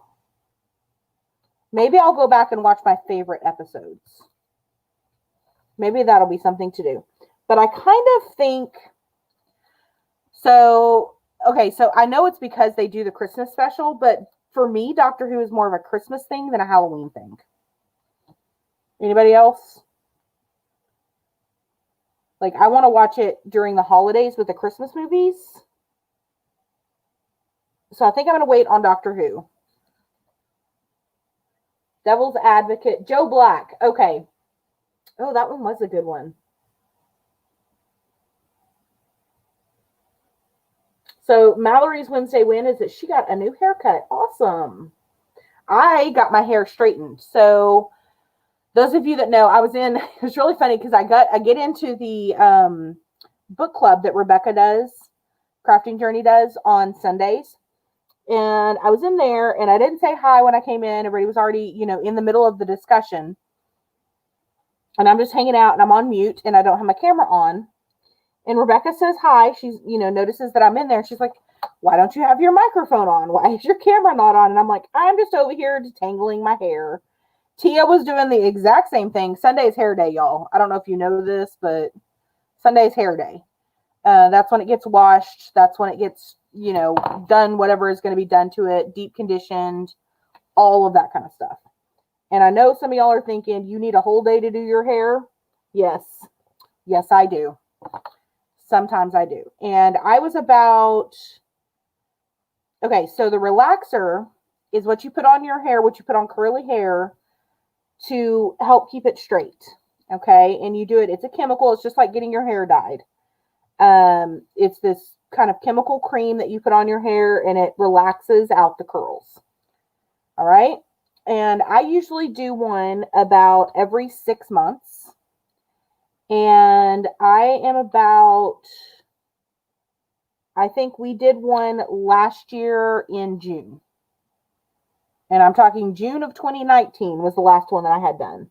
maybe I'll go back and watch my favorite episodes. Maybe that'll be something to do. But I kind of think, so I know it's because they do the Christmas special, but for me, Doctor Who is more of a Christmas thing than a Halloween thing. Anybody else? Like, I want to watch it during the holidays with the Christmas movies. So I think I'm going to wait on Doctor Who. Devil's Advocate. Joe Black. Okay. Oh, that one was a good one. So Mallory's Wednesday win is that she got a new haircut. Awesome. I got my hair straightened. So those of you that know, it was really funny because I get into the book club that Rebecca does, Crafting Journey does on Sundays. And I was in there and I didn't say hi when I came in. Everybody was already, in the middle of the discussion. And I'm just hanging out and I'm on mute and I don't have my camera on. And Rebecca says hi. She's, notices that I'm in there. She's like, why don't you have your microphone on? Why is your camera not on? And I'm like, I'm just over here detangling my hair. Tia was doing the exact same thing. Sunday's hair day, y'all. I don't know if you know this, but Sunday's hair day. That's when it gets washed. That's when it gets, done, whatever is going to be done to it, deep conditioned, all of that kind of stuff. And I know some of y'all are thinking, you need a whole day to do your hair. Yes. Yes, I do. Sometimes I do. And I was so the relaxer is what you put on your hair, what you put on curly hair to help keep it straight. Okay. And you do it. It's a chemical. It's just like getting your hair dyed. It's this kind of chemical cream that you put on your hair and it relaxes out the curls. All right. And I usually do one about every 6 months. And I think we did one last year in June. And I'm talking June of 2019 was the last one that I had done.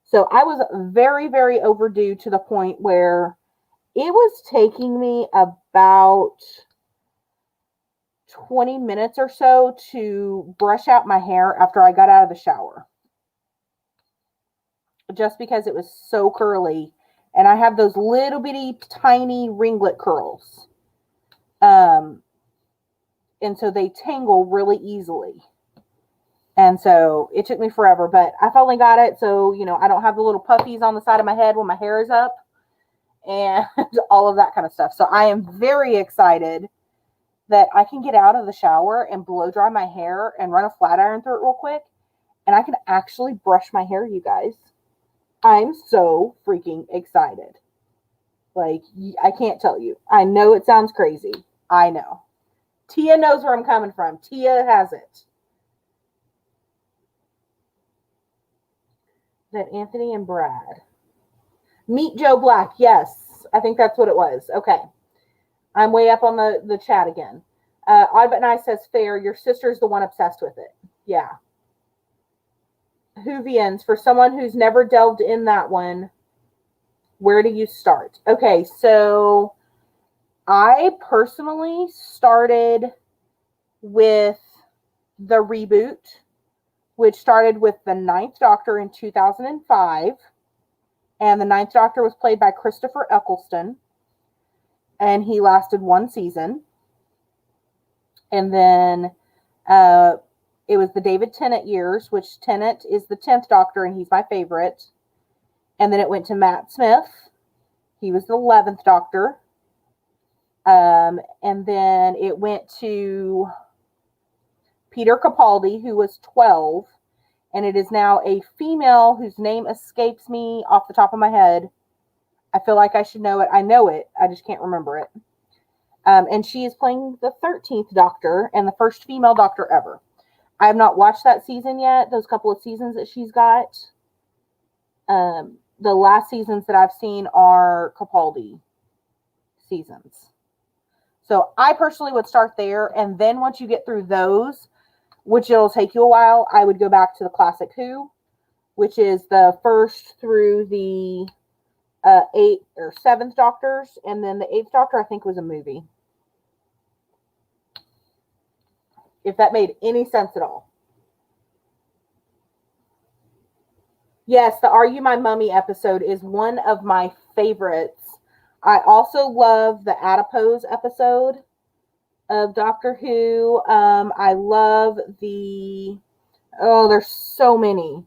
So I was very, very overdue to the point where it was taking me about 20 minutes or so to brush out my hair after I got out of the shower. Just because it was so curly. And I have those little bitty tiny ringlet curls. And so they tangle really easily. And so it took me forever, but I finally got it. So, I don't have the little puffies on the side of my head when my hair is up and all of that kind of stuff. So I am very excited that I can get out of the shower and blow dry my hair and run a flat iron through it real quick. And I can actually brush my hair, you guys. I'm so freaking excited. Like, I can't tell you. I know it sounds crazy. I know. Tia knows where I'm coming from. Tia has it. That Anthony and Brad. Meet Joe Black. Yes, I think that's what it was. Okay. I'm way up on the chat again. Odd But Nice says, fair. Your sister's the one obsessed with it. Yeah. Whovians, for someone who's never delved in that one, where do you start? Okay, so I personally started with the reboot, which started with the Ninth Doctor in 2005. And the Ninth Doctor was played by Christopher Eccleston. And he lasted one season. And then it was the David Tennant years, which Tennant is the 10th Doctor, and he's my favorite. And then it went to Matt Smith. He was the 11th Doctor. And then it went to Peter Capaldi, who was 12. And it is now a female whose name escapes me off the top of my head. I feel like I should know it. I know it. I just can't remember it. And she is playing the 13th Doctor and the first female Doctor ever. I have not watched that season yet, those couple of seasons that she's got. The last seasons that I've seen are Capaldi seasons. So I personally would start there. And then once you get through those, which it'll take you a while, I would go back to the classic Who, which is the first through the 8th or 7th Doctors. And then the 8th Doctor, I think, was a movie. If that made any sense at all. Yes, the Are You My Mummy episode is one of my favorites. I also love the Adipose episode of Doctor Who. I love there's so many.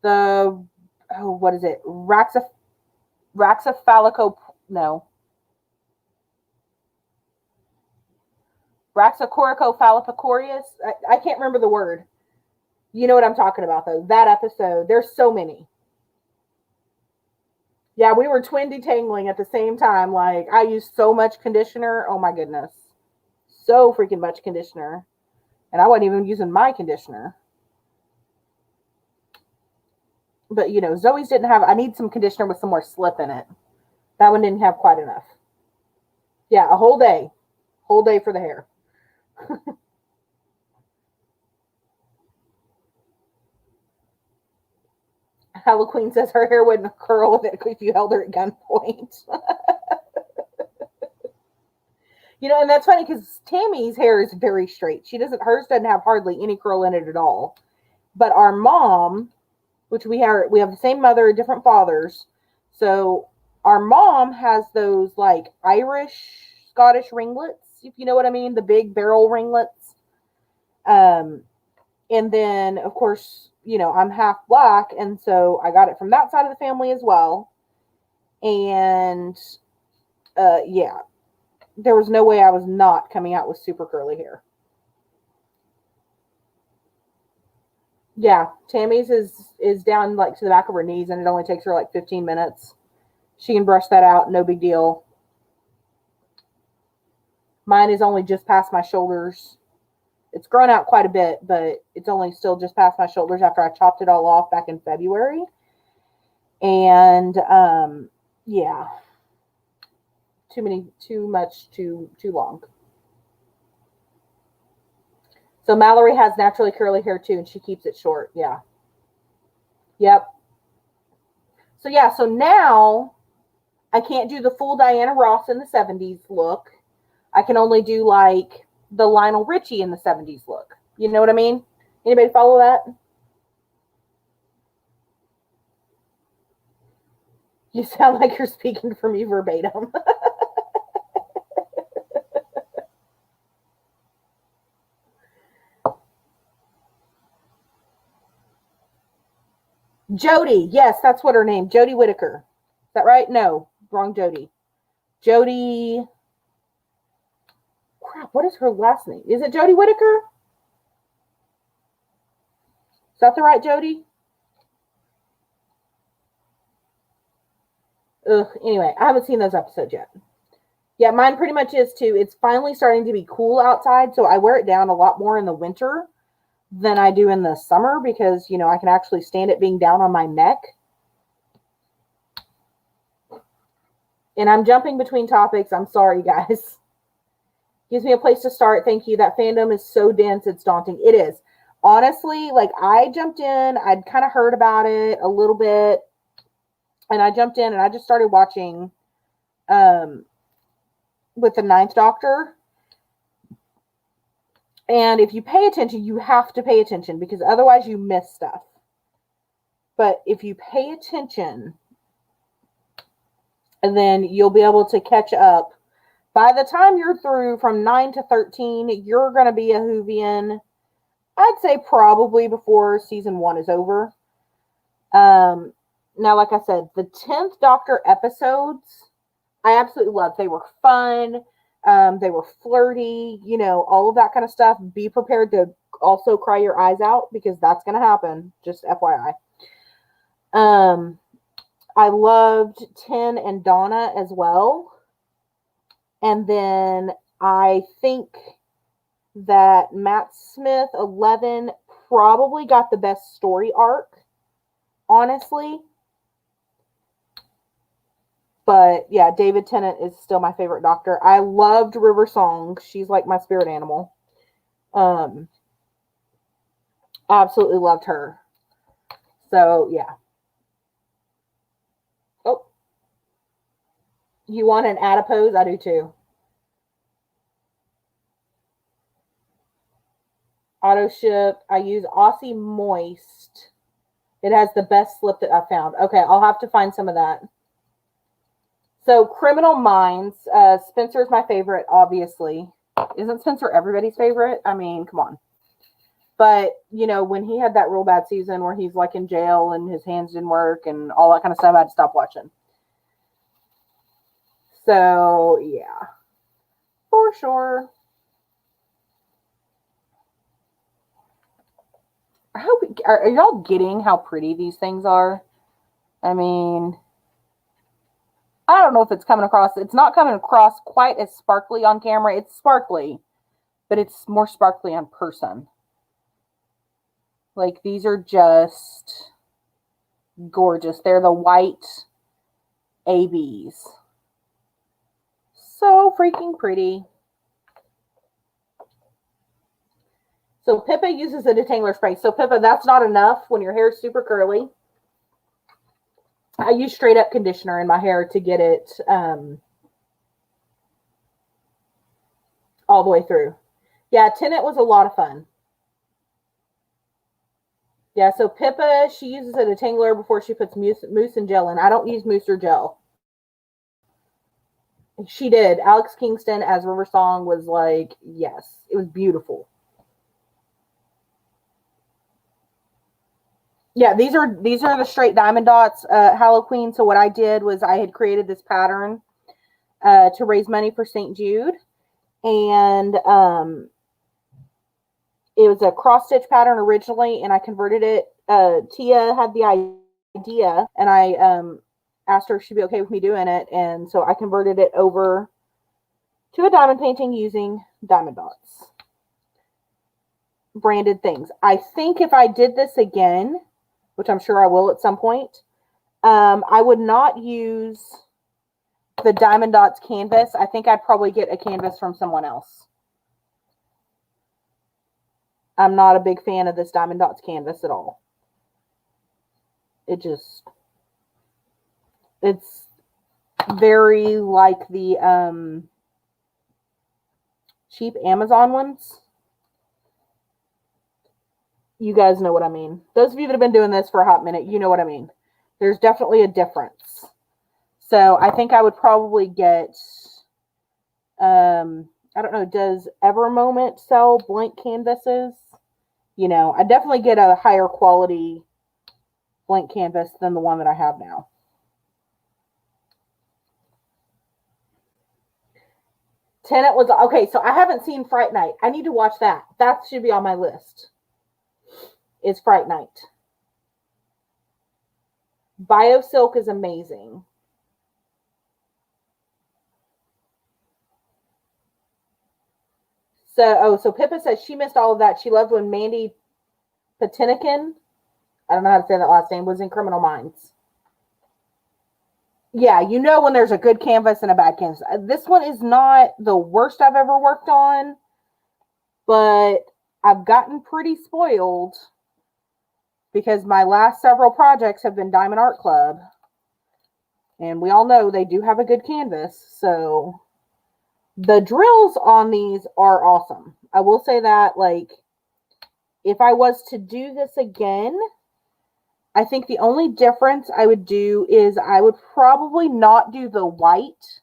What is it? Raxacoricophallopicorius. I can't remember the word. You know what I'm talking about, though. That episode. There's so many. Yeah, we were twin detangling at the same time. Like, I used so much conditioner. Oh, my goodness. So freaking much conditioner. And I wasn't even using my conditioner. But, Zoe's didn't have... I need some conditioner with some more slip in it. That one didn't have quite enough. Yeah, a whole day. Whole day for the hair. Queen says her hair wouldn't curl if you held her at gunpoint. And that's funny because Tammy's hair is very straight. Hers doesn't have hardly any curl in it at all. But our mom, which we have the same mother, different fathers. So our mom has those like Irish, Scottish ringlets, if you know what I mean, the big barrel ringlets. And then, of course, I'm half black, and so I got it from that side of the family as well. And, yeah, there was no way I was not coming out with super curly hair. Yeah, Tammy's is down, like, to the back of her knees, and it only takes her, like, 15 minutes. She can brush that out, no big deal. Mine is only just past my shoulders. It's grown out quite a bit, but it's only still just past my shoulders after I chopped it all off back in February. And, yeah. Too long. So Mallory has naturally curly hair too, and she keeps it short. Yeah. Yep. So, yeah, so now I can't do the full Diana Ross in the 70s look. I can only do, like, the Lionel Richie in the 70s look. You know what I mean? Anybody follow that? You sound like you're speaking for me verbatim. Jodie. Yes, that's what her name. Jodie Whittaker. Is that right? No. Wrong Jodie. Jodie. Crap, what is her last name? Is it Jodie Whittaker? Is that the right Jodie? Ugh, anyway, I haven't seen those episodes yet. Yeah, mine pretty much is too. It's finally starting to be cool outside, so I wear it down a lot more in the winter. than I do in the summer because, you know, I can actually stand it being down on my neck. And I'm jumping between topics. I'm sorry, guys. Gives me a place to start. Thank you. That fandom is so dense. It's daunting. It is. Honestly, like I jumped in. I'd kind of heard about it a little bit. And I jumped in and I just started watching with the Ninth Doctor. And if you pay attention, you have to pay attention because otherwise you miss stuff. But if you pay attention, and then you'll be able to catch up. By the time you're through from 9 to 13, you're going to be a Whovian, I'd say probably before season 1 is over. Now, like I said, the 10th Doctor episodes, I absolutely loved. They were fun. They were flirty, you know, all of that kind of stuff. Be prepared to also cry your eyes out because that's going to happen. Just FYI. I loved 10 and Donna as well. And then I think that Matt Smith 11 probably got the best story arc, honestly. But yeah, David Tennant is still my favorite Doctor. I loved River Song. She's like my spirit animal. Absolutely loved her. So yeah. Oh. You want an adipose? I do too. Auto ship. I use Aussie Moist. It has the best slip that I found. Okay, I'll have to find some of that. So, Criminal Minds. Spencer's my favorite, obviously. Isn't Spencer everybody's favorite? I mean, come on. But, you know, when he had that real bad season where he's like in jail and his hands didn't work and all that kind of stuff, I had to stop watching. So, yeah. For sure. I hope, are y'all getting how pretty these things are? I mean, I don't know if it's coming across. It's not coming across quite as sparkly on camera. It's sparkly, but it's more sparkly on person. Like, these are just gorgeous. They're the white ABs. So freaking pretty. So Pippa uses a detangler spray. So Pippa, that's not enough when your hair is super curly. I use straight up conditioner in my hair to get it all the way through. Yeah, Tenet was a lot of fun. Yeah, so Pippa, she uses a detangler before she puts mousse and gel in. I don't use mousse or gel. She did. Alex Kingston as River Song was like, yes, it was beautiful. Yeah, these are the straight diamond dots, Halloween. So what I did was I had created this pattern to raise money for St. Jude. And it was a cross stitch pattern originally, and I converted it. Tia had the idea, and I asked her if she'd be okay with me doing it. And so I converted it over to a diamond painting using diamond dots. Branded things. I think if I did this again, which I'm sure I will at some point, I would not use the diamond dots canvas. I think I'd probably get a canvas from someone else. I'm not a big fan of this diamond dots canvas at all. It's very like the cheap Amazon ones. You guys know what I mean. Those of you that have been doing this for a hot minute, you know what I mean. There's definitely a difference. So I think I would probably get, I don't know, does Evermoment sell blank canvases? You know, I definitely get a higher quality blank canvas than the one that I have now. Tenet was, okay, so I haven't seen Fright Night. I need to watch that. That should be on my list. Is Fright Night. BioSilk is amazing. So Pippa says she missed all of that. She loved when Mandy Patinikin, I don't know how to say that last name, was in Criminal Minds. Yeah, you know when there's a good canvas and a bad canvas. This one is not the worst I've ever worked on, but I've gotten pretty spoiled because my last several projects have been Diamond Art Club. And we all know they do have a good canvas. So the drills on these are awesome. I will say that, like, if I was to do this again, I think the only difference I would do is I would probably not do the white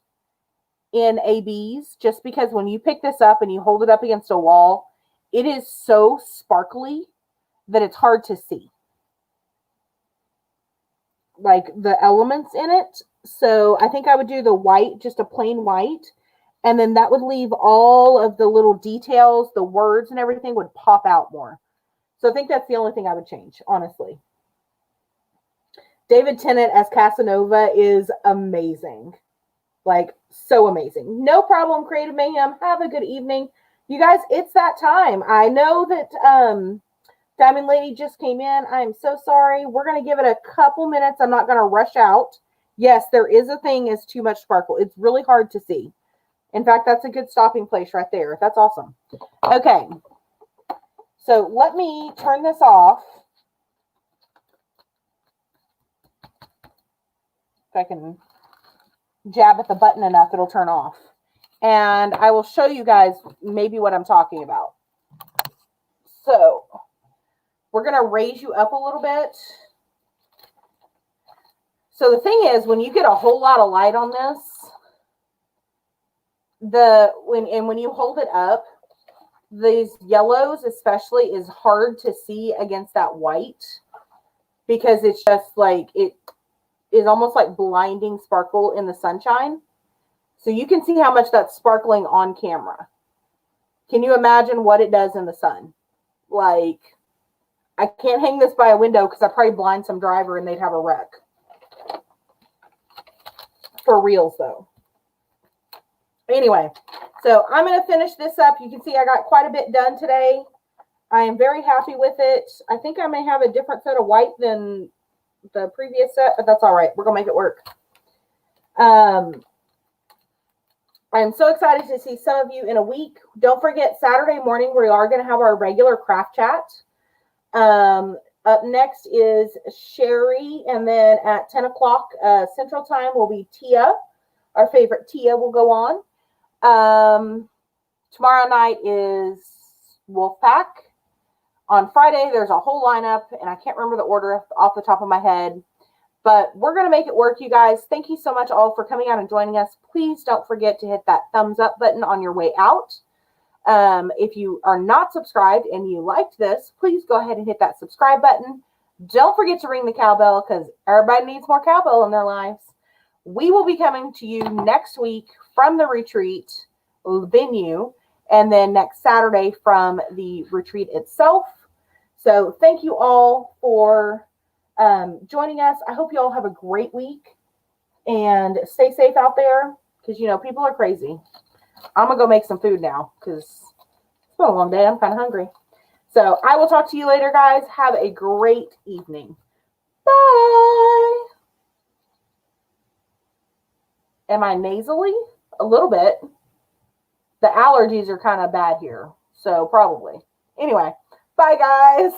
in ABs, just because when you pick this up and you hold it up against a wall, it is so sparkly that it's hard to see, like, the elements in it. So I think I would do the white, just a plain white, and then that would leave all of the little details, the words and everything would pop out more. So I think that's the only thing I would change, honestly. David Tennant as Casanova is amazing. Like, so amazing. No problem, Creative Mayhem. Have a good evening. You guys, it's that time. I know that Diamond Lady just came in. I'm so sorry. We're going to give it a couple minutes. I'm not going to rush out. Yes, there is a thing as too much sparkle. It's really hard to see. In fact, that's a good stopping place right there. That's awesome. Okay. So let me turn this off. If I can jab at the button enough, it'll turn off. And I will show you guys maybe what I'm talking about. So we're going to raise you up a little bit. So the thing is, when you get a whole lot of light on this, when you hold it up, these yellows especially is hard to see against that white, because it's just like, it is almost like blinding sparkle in the sunshine. So you can see how much that's sparkling on camera. Can you imagine what it does in the sun? Like, I can't hang this by a window because I probably blind some driver and they'd have a wreck. For reals though. Anyway, so I'm going to finish this up. You can see I got quite a bit done today. I am very happy with it. I think I may have a different set of white than the previous set, but that's all right. We're going to make it work. I'm so excited to see some of you in a week. Don't forget, Saturday morning, we are going to have our regular craft chat. Up next is Sherry, and then at 10 o'clock Central Time will be Tia. Our favorite Tia will go on. Tomorrow night is Wolfpack. On Friday, there's a whole lineup, and I can't remember the order off the top of my head. But we're going to make it work, you guys. Thank you so much all for coming out and joining us. Please don't forget to hit that thumbs up button on your way out. If you are not subscribed and you liked this, please go ahead and hit that subscribe button. Don't forget to ring the cowbell, because everybody needs more cowbell in their lives. We will be coming to you next week from the retreat venue, and then next Saturday from the retreat itself. So thank you all for joining us. I hope you all have a great week, and stay safe out there, because, you know, people are crazy. I'm going to go make some food now because it's been a long day. I'm kind of hungry. So I will talk to you later, guys. Have a great evening. Bye. Am I nasally? A little bit. The allergies are kind of bad here, so probably. Anyway, bye, guys.